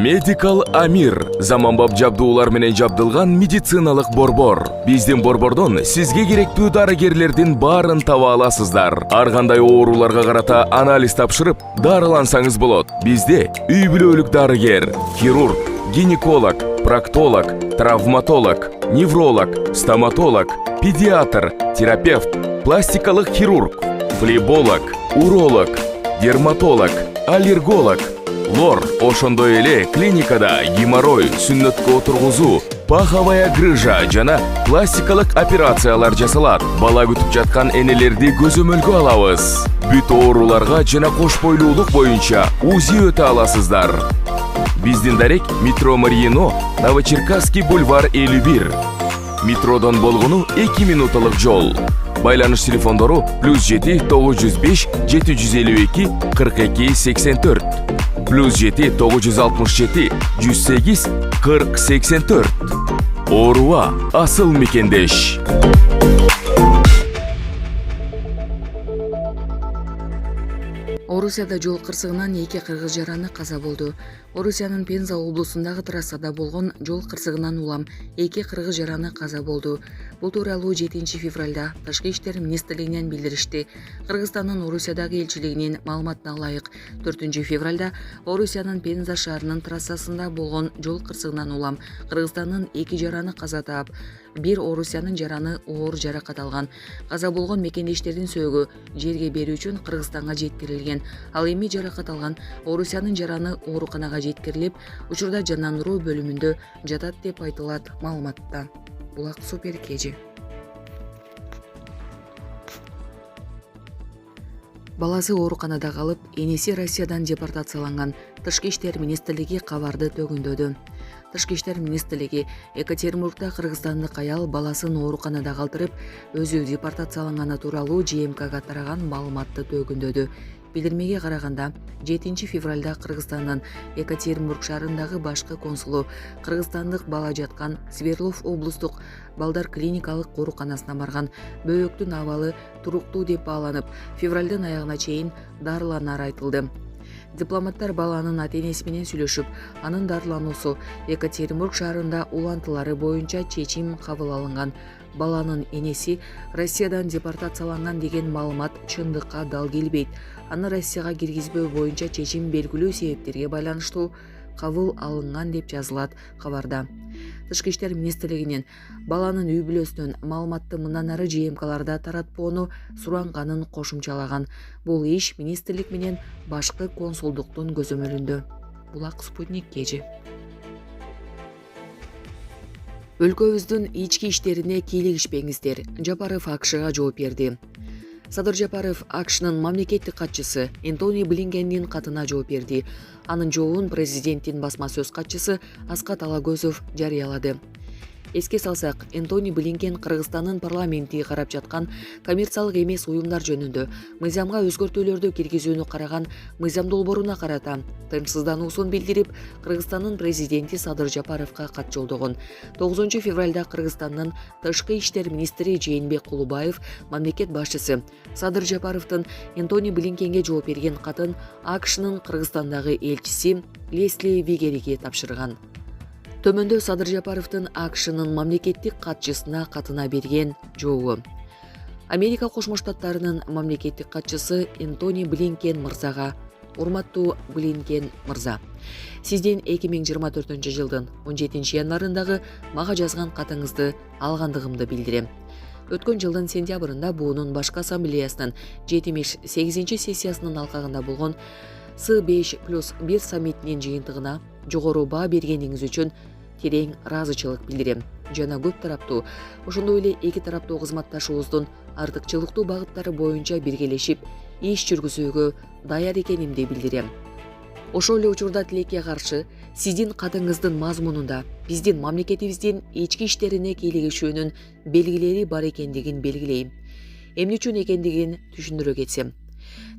Medical Amir заманбап жабдуулар менен жабдылган медициналык борбор. Биздин борбордон сизге керектүү дарыгерлердин баарын таба аласыздар. Ар кандай ооруларга карата анализ тапшырып, дарылансаңыз болот. Бизде үй бүлөлүк дарыгер, хирург, гинеколог, проктолог, травматолог, невролог, стоматолог, педиатр, терапевт, пластикалык хирург, флеболог, уролог, дерматолог, аллерголог, лор, ошондой эле клиникада геморрой, сүннөткө отургузуу, паховая грыжа жана пластикалык операциялар жасалат. Бала күтүп жаткан энелерди көзөмөлгө алабыз. Бүт ооруларга жана кош бойлуулук боюнча УЗИ өтө аласыздар. Биздин дарек метро Мариино, Новочеркасский бульвар 51. Метродон болгону 2 минуталык жол. Байланыш телефондору +7 905 752 42 84. +7 967 108 40 84. Ооруга асыл мекендеш. Орусияда жол кырсыгынан 2 кыргыз жараны каза болду. Орусиянын Пенза облусундагы трассада болгон жол кырсыгынан улам 2 кыргыз жараны каза болду. Бул тууралуу 7 февралда Тышкы иштер министрлигинен билдиришти. Кыргызстандын Орусиядагы элчилигинин маалыматына ылайык 4 февралда Орусиянын Пенза шаарынын трассасында болгон жол кырсыгынан улам Кыргызстандын 2 жараны каза таап, 1 Орусиянын жараны оор жаракат алган. Каза болгон мекендештердин сөөгү жерге берүү үчүн Кыргызстанга жеткирилген. Ал эми жаракат алган Орусиянын жараны ооруканага жеткирилип, учурда жандандыруу бөлүмүндө жатат деп айтылат маалыматта. Булак Супер Кежи. Баласы ооруканада калып, энеси Россиядан депортацияланган. Тышкы иштер министрлиги кабарды төгүндөдү. Тышкы иштер министрлиги Екатеринбургда кыргызстандык аял баласын ооруканада калтырып, өзү депортацияланганы тууралуу ЖМКга тараган маалыматты төгүндөдү. Билдирмеге караганда 7 февралда Кыргызстандын Екатеринбург шаарындагы башкы консулу кыргызстандык бала жаткан Свердлов облустук балдар клиникалык ооруканасына барган. Бөбөктүн абалы туруктуу деп бааланып, февралдын аягына чейин дарыланары айтылды. Дипломаттар баланын ата-энеси менен сүйлөшүп, анын дарылануусу Екатеринбург шаарында улантылары боюнча чечим кабыл алынган. Баланын энеси Россиядан депортацияланган деген маалымат чындыкка дал келбейт. Аны Россияга киргизбөө боюнча чечим белгилүү себептерге байланыштуу кабыл алынган деп жазылат кабарда. Тышкы иштер министрлигинин баланын үй бүлөсүнөн маалыматты мындан ары ЖМКларда таратпоону суранганын кошумчалаган. Бул иш министрлик менен башкы консулдуктун көзөмөлүндө. Булак Спутник Кежи. Өлкөбүздүн ички иштерине кийлигишпеңиздер. Жапаров АКШга жооп берди. Садыр Жапаров АКШнын мамлекеттик катчысы Энтони Блинкендин катына жооп берди. Анын жообун президенттин басма сөз катчысы Аскат Алагөзов жарыялады. Эске салсак, Энтони Блинкен Кыргызстандын парламенти карап жаткан коммерциялык эмес уюмдар жөнүндө мыйзамга өзгөртүүлөрдү киргизүүнү караган мыйзам долбооруна карата тынчсыздануусун билдирип, Кыргызстандын президенти Садыр Жапаровго кат жолдогон. 9 февралда Кыргызстандын тышкы иштер министри Жээнбек Кулубаев мамлекет башчысы Садыр Жапаровдун Энтони Блинкенге жооп берген катын АКШнын Кыргызстандагы элчиси Лесли Вигериге тапшырган. Төмөндө Садыр Жапаровдун АКШнын мамлекеттик катчысына катына берген жообу. Америка Кошмо Штаттарынын мамлекеттик катчысы Энтони Блинкен мырзага: урматтуу Блинкен мырза, сизден 2024 жылдын 17 январындагы мага жазган катыңызды алгандыгымды билдирем. Өткөн жылдын сентябрында буунун башкы ассамблеясынын 78 сессиясынын алкагында болгон С5+1 саммитинин жыйынтыгына жогору баа бергениңиз үчүн терең ыраазычылык билдирем жана көп тараптуу, ошондой эле эки тараптуу кызматташуубуздун артыкчылыктуу багыттары боюнча биргелешип иш жүргүзүүгө даяр экенимди билдирем. Ошол эле учурда тилекке каршы сиздин катыңыздын мазмунунда биздин мамлекетибиздин ички иштерине кийлигишүүнүн белгилери бар экендигин белгилейм. Эмне үчүн экендигин түшүндүрө кетсем.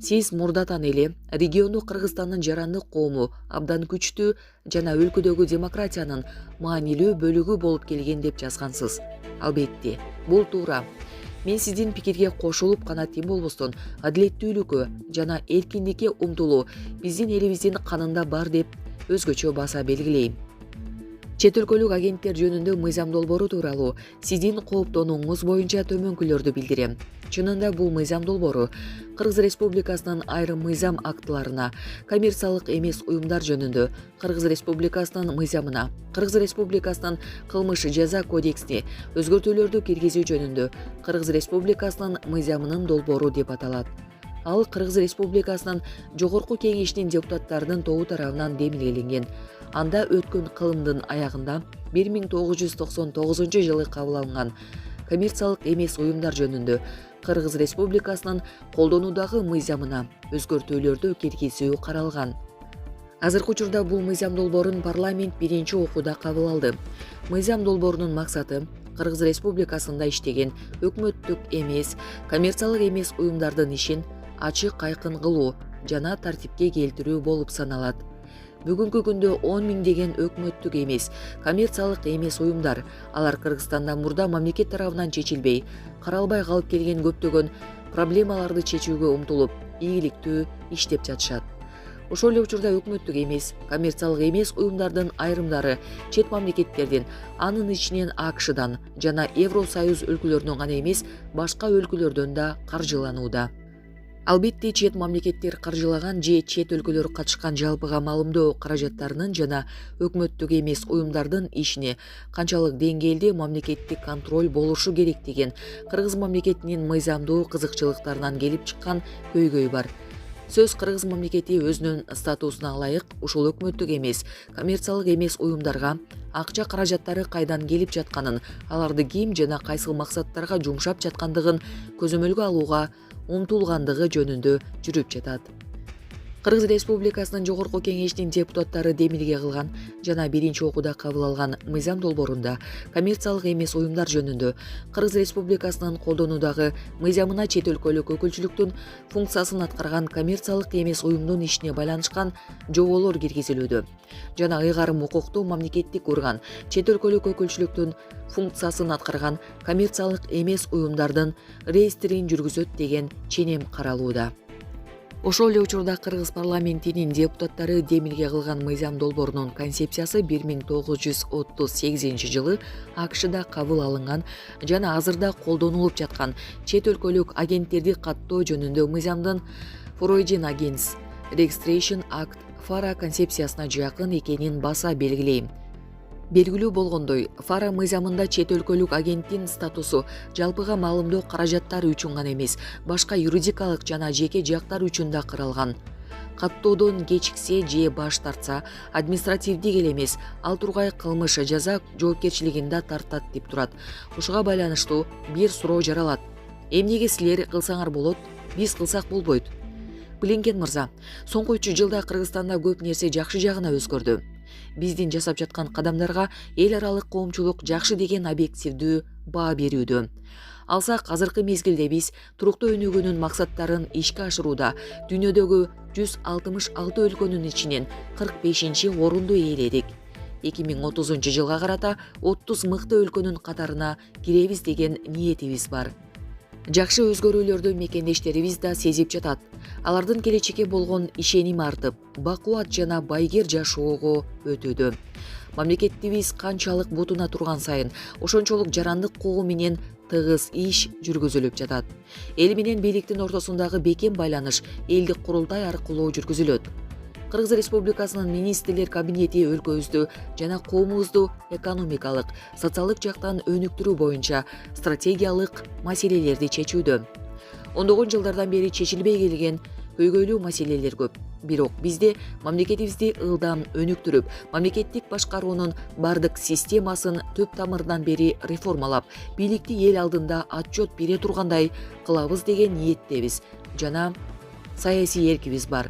Сиз мурдатан эле региону Кыргызстандын жарандык коому абдан күчтүү жана өлкөдөгү демократиянын маанилүү бөлүгү болуп келген деп жазгансыз. Албетте, бул туура. Мен сиздин пикирге кошулуп гана тим болбостон, адилеттүүлүккө жана эркиндикке умтулуу биздин элибиздин канында бар деп өзгөчө баса белгилейм. Чет өлкөлүк агенттер жөнүндө мыйзам долбоору тууралуу сиздин кооптонууңуз боюнча төмөнкүлөрдү билдирем. Чынында бул мыйзам долбоору Кыргыз Республикасынын айрым мыйзам актыларына, коммерциялык эмес уюмдар жөнүндө, Кыргыз Республикасынын мыйзамына, Кыргыз Республикасынын кылмыш жаза кодексине өзгөртүүлөрдү киргизүү жөнүндө Кыргыз Республикасынын мыйзамынын долбоору деп аталат. Ал Кыргыз Республикасынын Жогорку Кеңешинин депутаттарынын тобу тарабынан демилгеленген. Анда өткөн кылымдын аягында 1999 жылы кабыл алынган коммерциялык эмес уюмдар жөнүндө Кыргыз Республикасынын колдонуудагы мыйзамына өзгөртүүлөрдү киргизүү каралган. Азыркы учурда бул мыйзам долбоорун парламент биринчи окууда кабыл алды. Мыйзам долбоорунун максаты Кыргыз Республикасында иштеген өкмөттүк эмес, коммерциялык эмес уюмдардын ишин ачык айкын кылуу жана тартипке келтирүү болуп саналат. Бүгүнкү күндө 10 миңдеген өкмөттүк эмес, коммерциялык эмес уюмдар, алар Кыргызстанда мурда мамлекет тарабынан чечилбей, каралбай калып келген көптөгөн проблемаларды чечүүгө умтулуп, ийгиликтүү иштеп жатышат. Ошол эле учурда өкмөттүк эмес, коммерциялык эмес уюмдардын айрымдары чет мамлекеттерден, анын ичинен АКШдан жана Евросоюз өлкөлөрүнөн гана эмес, башка өлкөлөрдөн да каржыланууда. Албетте чет мамлекеттер каржылаган же чет өлкөлөр катышкан жалпыга маалымдоо каражаттарынын жана өкмөттүк эмес уюмдардын ишине канчалык деңгээлде мамлекеттик контроль болушу керек деген Кыргыз мамлекетинин мыйзамдуу кызыкчылыктарынан келип чыккан көйгөй бар. Сөз Кыргыз мамлекети өзүнүн статусуна ылайык ушул өкмөттүк эмес, коммерциялык эмес уюмдарга акча каражаттары кайдан келип жатканын, аларды ким жана кайсыл максаттарга жумшап жаткандыгын көзөмөлгө алууга умтулгандыгы жөнүндө жүрүп жатат. Кыргыз Республикасынын Жогорку Кеңешинин депутаттары демилге кылган жана биринчи окууда кабыл алган мыйзам долбоорунда коммерциялык эмес уюмдар жөнүндө Кыргыз Республикасынын колдонуудагы мыйзамына чет өлкөлүк өкүлчүлүктүн функциясын аткарган коммерциялык эмес уюмдун ишине байланышкан жоболор киргизилүүдө жана ыйгарым укуктуу мамлекеттик орган чет өлкөлүк өкүлчүлүктүн функциясын аткарган коммерциялык эмес уюмдардын реестрин жүргүзөт деген ченем каралууда. Ошол эле учурда Кыргыз парламентинин депутаттары демилге кылган мыйзам долбоорунун концепциясы 1938 жылы АКШда кабыл алынган жана азырда колдонулуп жаткан чет өлкөлүк агенттерди каттоо жөнүндө мыйзамдын Foreign Agents Registration Act FARA концепциясына жакын экенин баса белгилейм. Белгилүү болгондой, FARA мыйзамында чет өлкөлүк агенттин статусу жалпыга маалымдоо каражаттары үчүн гана эмес, башка юридикалык жана жеке жактар үчүн да каралган. Каттоодон кечиксе же баш тартса, административдик эле эмес, ал тургай кылмыш жаза жоопкерчилигин да тартат деп турат. Ушуга байланыштуу бир суроо жаралат. Эмнеге силер кылсаңар болот, биз кылсак болбойт? Блинкен мырза, соңку 3 жылда Кыргызстанда көп нерсе жакшы жагына өзгөрдү. Биздин жасап жаткан кадамдарга эл аралык коомчулук жакшы деген объективдүү баа берүүдө. Алсак, азыркы мезгилде биз туруктуу өнүгүүнүн максаттарын ишке ашырууда дүйнөдөгү 166 өлкөнүн ичинен 45-орунду ээледик. 2030 жылга карата 30 мыкты өлкөнүн катарына киребиз деген ниетибиз бар. Жакшы өзгөрүүлөрдү мекендештерибиз да сезип жатат. Алардын келечекке болгон ишеними артып, бакубат жана байгер жашоого өтүүдө. Мамлекетибиз канчалык бутуна турган сайын, ошончолук жарандык куугу менен тыгыз иш жүргүзүлүп жатат. Эл менен бийликтин ортосундагы бекем байланыш элдик курултай аркылуу жүргүзүлөт. Кыргыз Республикасынын министрлер кабинети өлкөбүздү жана коомубузду экономикалык, социалдык жактан өнүктүрүү боюнча стратегиялык маселелерди чечүүдө. Ондогон жылдардан бери чечилбей келген көйгөйлүү маселелер көп. Бирок бизде мамлекетибизди ылдам өнүктүрүп, мамлекеттик башкаруунун бардык системасын түп тамырынан бери реформалап, бийликти эл алдында отчет бере тургандай кылабыз деген ниеттебиз жана саясий эркибиз бар.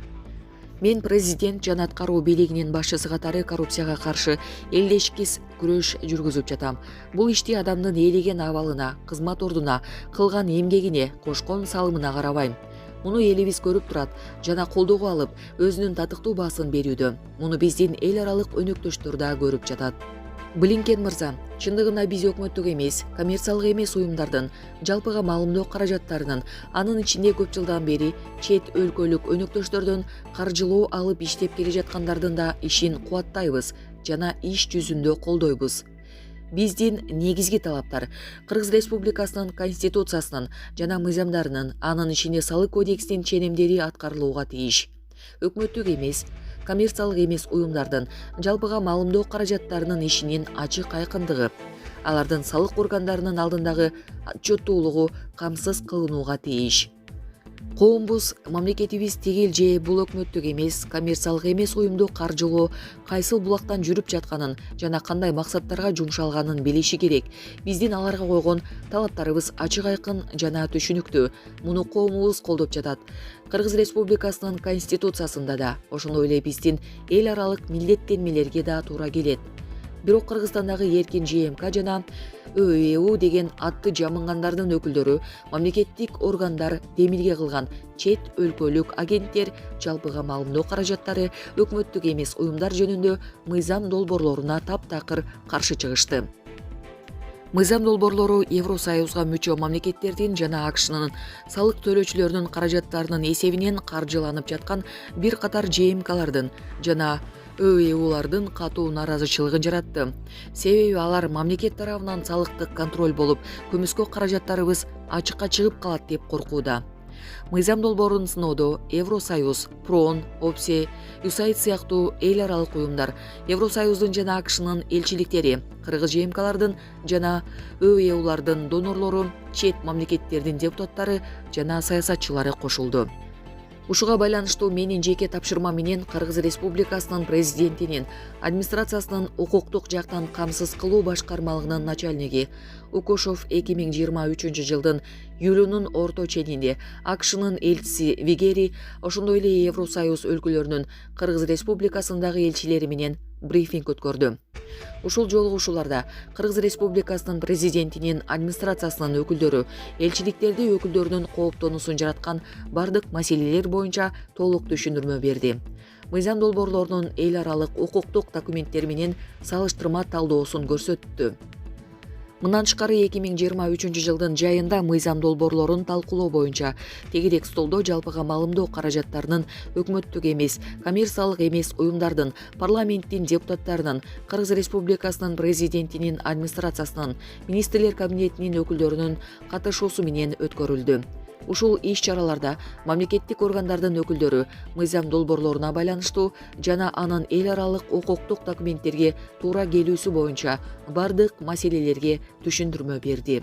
Мен президент жана аткаруу бийлигинин башчысы катары коррупцияга каршы элдешкис күрөш жүргүзүп жатам. Бул ишти адамдын ээлеген абалына, кызмат ордуна, кылган эмгегине, кошкон салымына карабайм. Муну элибиз көрүп турат жана колдоого алып, өзүнүн татыктуу баасын берүүдө. Муну биздин эл аралык өнөктөштөр да көрүп жатат. Блинкен мырза, чындыгында биз өкмөттүк эмес, коммерциялык эмес уюмдардын жалпыга маалымдоо каражаттарынын, анын ичинде көп жылдан бери чет өлкөлүк өнөктөштөрдөн каржылоо алып иштеп келе жаткандардын да ишин кубаттайбыз жана иш жүзүндө колдойбуз. Биздин негизги талаптар Кыргыз Республикасынын Конституциясынын жана мыйзамдарынын, анын ичинде Салык кодексинин ченемдери аткарылууга тийиш. Өкмөттүк эмес, коммерциялык эмес уюмдардын жалпыга маалымдоо каражаттарынын ишинин ачык айкындыгы, алардын салык органдарынын алдындагы отчеттуулугу камсыз кылынууга тийиш. Коомбуз, мамлекетибиз тигил же бул өкмөттүк эмес, коммерциялык эмес уюмду каржылоо кайсыл булактан жүрүп жатканын жана кандай максаттарга жумшалганын билиши керек. Биздин аларга койгон талаптарыбыз ачык айкын жана түшүнүктүү. Муну коомубуз колдоп жатат. Кыргыз Республикасынын Конституциясында да, ошондой эле биздин эл аралык милдеттенмелерге да туура келет. Бирок Кыргызстандагы эркин ЖМК жана ÖEU деген атты жамынгандардын өкүлдөрү, мамлекеттик органдар демилге кылган чет өлкөлүк агенттер жалпыга маалымдоо каражаттары өкмөттүк эмес уюмдар жөнүндө мыйзам долбоорлоруна таптакыр каршы чыгышты. Мыйзам долбоорлору Евросоюзга мүчө мамлекеттердин жана АКШнын салык төлөөчүлөрүнүн каражаттарынын эсебинен каржыланып жаткан бир катар ЖМКлардын жана ÖEUлардын катуу наразычылыгын жаратты. Себеби алар мамлекет тарабынан салыктык контроль болуп, көмүскө каражаттарыбыз ачыкка чыгып калат деп коркууда. Мыйзам долбоорун сыноодо Евросоюз, ПРООН, ОБСЕ, ЮСАИД сыяктуу эл аралык уюмдар, Евросоюздун жана АКШнын элчиликтери, кыргыз ЖМКлардын жана ÖEUлардын донорлору, чет мамлекеттердин депутаттары жана саясатчылары кошулду. Ушуга байланыштуу менин жеке тапшырма менен Кыргыз Республикасынын президентинин администрациясынын укуктук жактан камсыз кылуу башкармалыгынын начальниги Укушов 2023 жылдын июлунун орто ченинде АКШнын элчиси Вигери, ошондой эле Евросоюз өлкөлөрүнүн Кыргыз Республикасындагы элчилери менен брифинг өткөрдү. Ушул жолугушууларда Кыргыз Республикасынын президентинин администрациясынын өкүлдөрү элчиликтерди өкүлдөрүнүн кооптонуусун жараткан бардык маселелер боюнча толук түшүндүрмө берди. Мыйзам долбоорлорунун эл аралык укуктук документтер менен салыштырма талдоосун көрсөттү. Мындан тышкары 2023 жылдын жайында мыйзам долбоорлорун талкуулоо боюнча тегерек столдо жалпыга маалымдоо каражаттарынын өкмөттүк эмес, коммерциялык эмес уюмдардын, парламенттин депутаттарынын, Кыргыз Республикасынын президентинин администрациясынын, министрлер кабинетинин өкүлдөрүнүн катышуусу менен өткөрүлдү. Ушул иш-чараларда мамлекеттик органдардын өкүлдөрү мыйзам долбоорлоруна байланыштуу жана анын эл аралык укуктук документтерге туура келүүсү боюнча бардык маселелерге түшүндүрмө берди.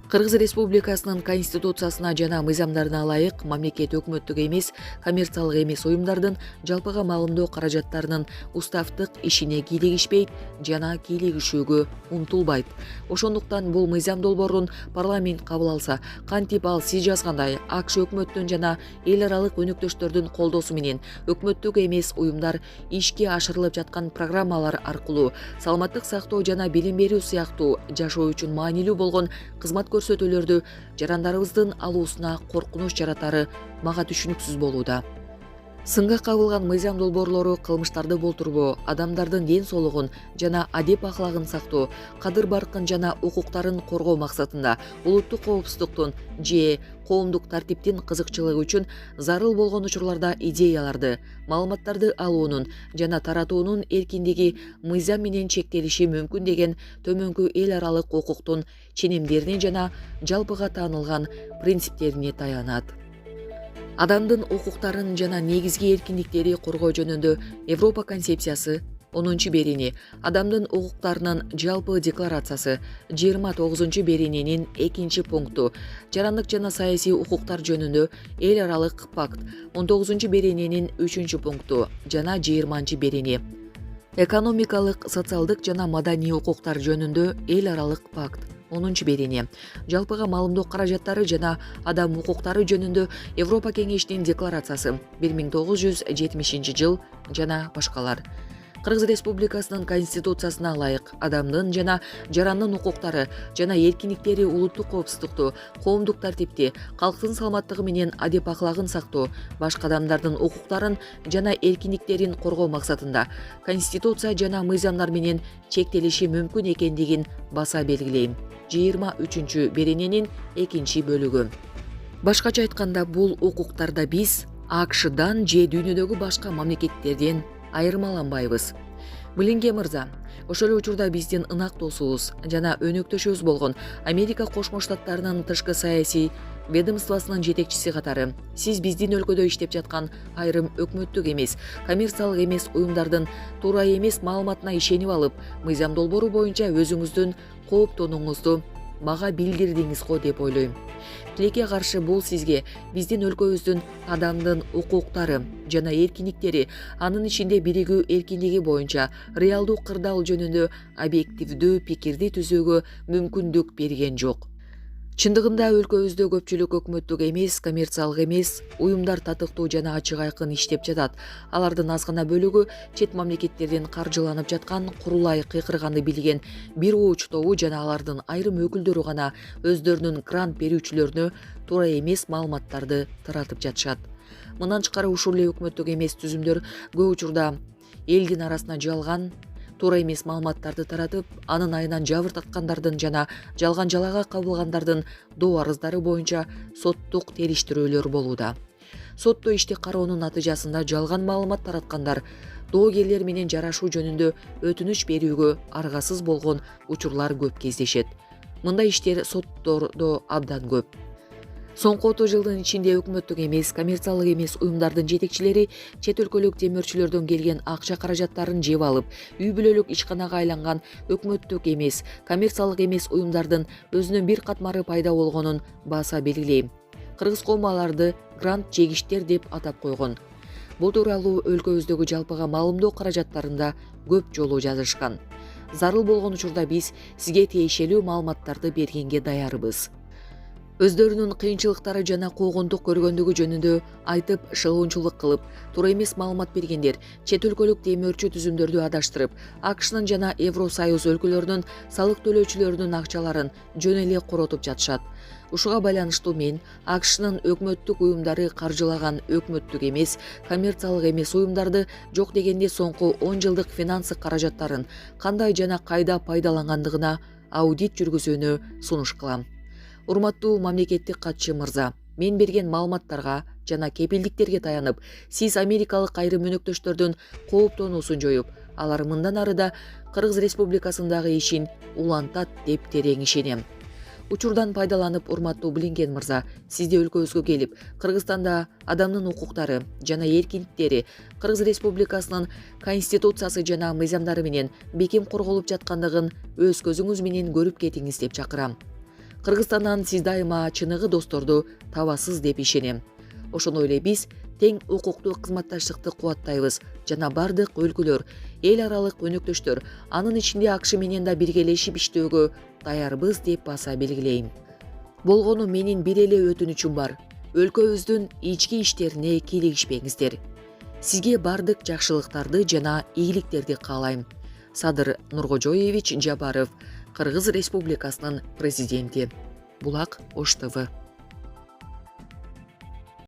Кыргыз Республикасынын Конституциясына жана мыйзамдарына ылайык мамлекет өкмөттүк эмес, коммерциялык эмес уюмдардын жалпыга маалымдоо каражаттарынын уставдык ишине кийлигишпейт жана кийлигишүүгө умтулбайт. Ошондуктан бул мыйзам долбоорун парламент кабыл алса, кантип ал сиз жазгандай АКШ өкмөттүн жана эл аралык өнөктөштөрдүн колдоосу менен өкмөттүк эмес уюмдар ишке ашырылып жаткан программалар аркылуу саламаттык сактоо жана билим берүү сыяктуу жашоо үчүн маанилүү болгон кызмат көрсөтүүлөрдү жарандарыбыздын алуусуна коркунуч жаратары мага түшүнүксүз болууда. Сынга кабылган мыйзам долбоорлору кылмыштарды болтурбоо, адамдардын ден соолугун жана адеп аклагын сактоо, кадыр баркын жана укуктарын коргоо максатында улуттук коопсуздуктун же коомдук тартиптин кызыкчылыгы үчүн зарыл болгон учурларда идеяларды, маалыматтарды алуунун жана таратуунун эркиндиги мыйзам менен чектелиши мүмкүн деген төмөнкү эл аралык укуктун ченемдерине жана жалпыга таанылган принциптерине таянат. Адамдын укуктарын жана негизги эркиндиктери коргоо жөнүндө Европа концепциясы 10-берени, адамдын укуктарынын жалпы декларациясы 29-берененин 2-пункту, жарандык жана саясий укуктар жөнүндө эл аралык пакт 19-берененин 3-пункту жана 20-берени, экономикалык, социалдык жана маданий укуктар жөнүндө эл аралык пакт 10-берени, жалпыга маалымдоо каражаттары жана адам укуктары жөнүндө Европа кеңешинин декларациясы 1970 жыл жана башкалар. Кыргыз Республикасынын Конституциясына ылайык адамдын жана жарандын укуктары жана эркиндиктери улуттук коопсуздукту, коомдук тартипти, калктын саламаттыгы менен адеп аклагын сактоо, башка адамдардын укуктарын жана эркиндиктерин коргоо максатында Конституция жана мыйзамдар менен чектелиши мүмкүн экендигин баса белгилейм. 23 берененин 2-бөлүгү. Башкача айтканда, бул укуктарда биз АКШдан же дүйнөдөгү башка мамлекеттерден айырмаланбайбыз. Блинкен мырза, ошол эле учурда биздин ынак досубуз жана өнөктөшүбүз болгон Америка Кошмо Штаттарынын тышкы саясий ведомствосунун жетекчиси катары сиз биздин өлкөдө иштеп жаткан айрым өкмөттүк эмес, коммерциялык эмес уюмдардын туура эмес маалыматына ишенип алып, мыйзам долбоору боюнча өзүңүздүн кооптонууңузду мага билдирдиңиз го деп ойлойм. Тилекке каршы бул сизге биздин өлкөбүздүн адамдын укуктары жана эркиндиктери, анын ичинде биригүү эркиндиги боюнча реалдуу кырдаал жөнүндө объективдүү пикирди түзүүгө мүмкүндүк берген жок. Чындыгында өлкөбүздө көпчүлүк өкмөттүк эмес, коммерциялык эмес уюмдар татыктуу жана ачык айкын иштеп жатат. Алардын аз гана бөлүгү чет мамлекеттерден каржыланып жаткан курулай кыйкырганды билген бир ууч тобу жана алардын айрым өкүлдөрү гана өздөрүнүн грант берүүчүлөрүнө туура эмес маалыматтарды таратып жатышат. Мындан тышкары ушул эле өкмөттүк эмес түзүмдөр көп учурда элдин арасына жалган туура эмес маалыматтарды таратып, анын айынан жабыр тарткандардын жана жалган жалага кабылгандардын доо арыздары боюнча соттук териштирүүлөр болууда. Сотто ишти кароонун натыйжасында жалган маалымат тараткандар доогерлер менен жарашуу жөнүндө өтүнүч берүүгө аргасыз болгон учурлар көп кездешет. Мындай иштер соттордо абдан көп. Соңку 30 жылдын ичинде өкмөттүк эмес, коммерциялык эмес уюмдардын жетекчилери чет өлкөлүк темирчилерден келген акча каражаттарын жеп алып, үй бүлөлүк ишканага айланган өкмөттүк эмес, коммерциялык эмес уюмдардын өзүнүн бир катмары пайда болгонун баса белгилейм. Кыргыз коому аларды грант жегиштер деп атап койгон. Бул тууралуу өлкөбүздөгү жалпыга маалымдоо каражаттарында көп жолу жазышкан. Зарыл болгон учурда биз сизге тиешелүү маалыматтарды бергенге даярбыз. Өздөрүнүн кыйынчылыктары жана куугунтук көргөндүгү жөнүндө айтып, шылуунчулук кылып, туура эмес маалымат бергендер чет өлкөлүк демөөрчү түзүмдөрдү адаштырып, АКШнын жана Евросоюз өлкөлөрүнүн салык төлөөчүлөрүнүн акчаларын жөн эле коротуп жатышат. Ушуга байланыштуу мен АКШнын өкмөттүк уюмдары каржылаган өкмөттүк эмес, коммерциялык эмес уюмдарды жок дегенде соңку 10 жылдык финансы каражаттарын кандай жана кайда пайдалангандыгына аудит жүргүзүүнү сунуш кылам. Урматтуу мамлекеттик катчы мырза, мен берген маалыматтарга жана кепилдиктерге таянып, сиз америкалык айрым өнөктөштөрдүн кооптонуусун жоюп, алар мындан ары да Кыргыз Республикасындагы ишин улантат деп терең ишенем. Учурдан пайдаланып, урматтуу Блинкен мырза, сизде өлкөбүзгө келип, Кыргызстанда адамдын укуктары жана эркиндиктери Кыргыз Республикасынын Конституциясы жана мыйзамдары менен бекем корголуп жаткандыгын өз көзүңүз менен көрүп кетиңиз деп чакырам. Кыргызстандан сиз дайыма чыныгы досторду табасыз деп ишенем. Ошондой эле биз тең укуктуу кызматташтыкты кубаттайбыз жана бардык өлкөлөр, эл аралык өнөктөштөр, анын ичинде АКШ менен да биргелешип иштөөгө даярбыз деп баса белгилейм. Болгону менин бир эле өтүнүчүм бар. Өлкөбүздүн ички иштерине кийлигишпеңиздер. Сизге бардык жакшылыктарды жана ийгиликтерди каалайм. Садыр Нуркожоевич Жапаров, Кыргыз Республикасынын президенти. Булак Ош ТВ.